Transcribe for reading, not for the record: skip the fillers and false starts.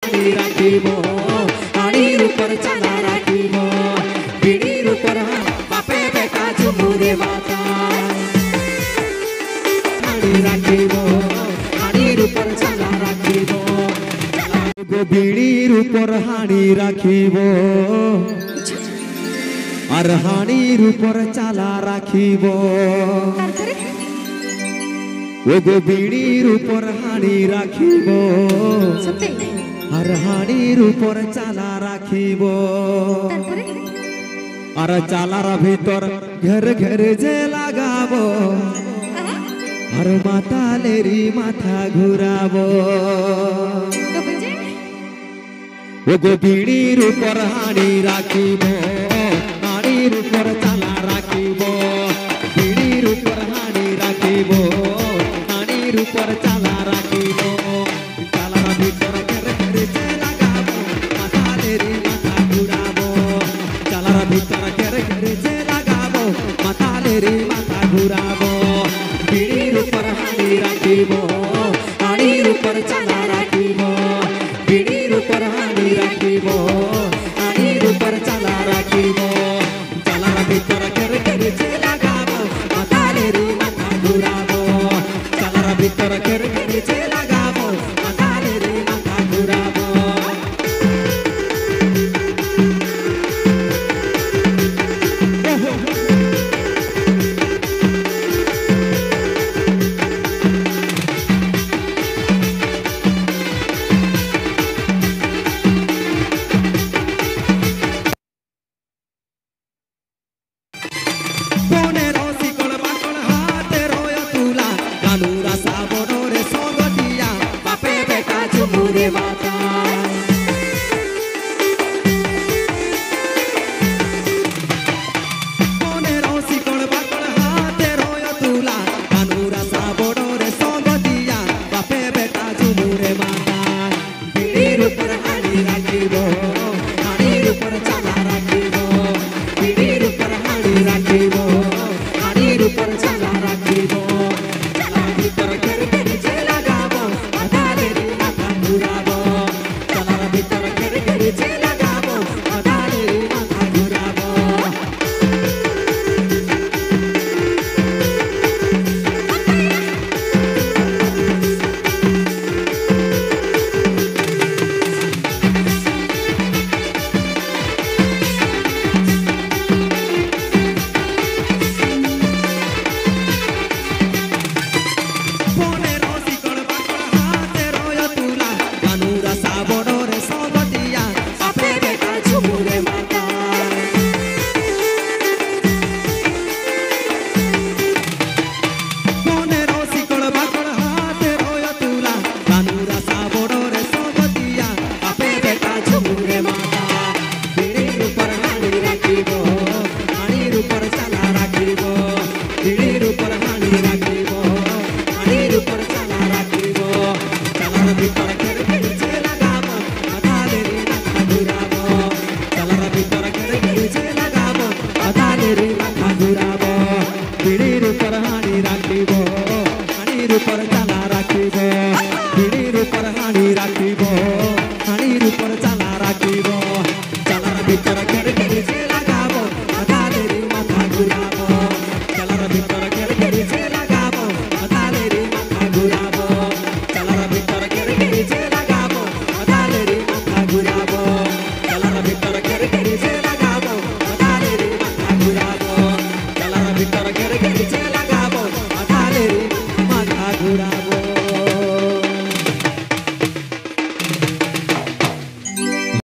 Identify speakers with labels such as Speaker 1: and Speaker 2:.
Speaker 1: हाणी राखिबो हाणीर ऊपर चाला राखिबो बीड़ीर ऊपर बापे बेटा झुमुरे माता हाणी राखिबो हाणीर ऊपर चाला राखिबो गो बीड़ीर ऊपर हाणी राखिबो और हाणीर ऊपर चाला राखिबो वो गो बीड़ीर ऊपर हाणी राखिबो और हाणीर ऊपर चाला राखिबो और चालार भीतर घर घर जे लागाबो और माता लेरी माथा घुराबो वो गो बीड़ीर ऊपर हाणी राखिबो हाणीर ऊपर चाला राखिबो बीड़ीर ऊपर हाणी राखिबो हाणीर ऊपर चाला राखिबो चालार भीतर घर घर जे लागाबो माथा लेरी माथा घुराबो चालार भीतर घर घर जे लागाबो माथा लेरी माथा घुराबो बीड़ीर ऊपर हाणी राखिबो हाणीर ऊपर चाला राखिबो बीड़ीर ऊपर हाणी राखिबो हाणीर ऊपर चाला राखिबो चालार भीतर घर घर जे लागाबो माथा लेरी माथा घुराबो चालार भीतर घर घर जे लागाबो माथा लेरी माथा घुराबो
Speaker 2: Get it,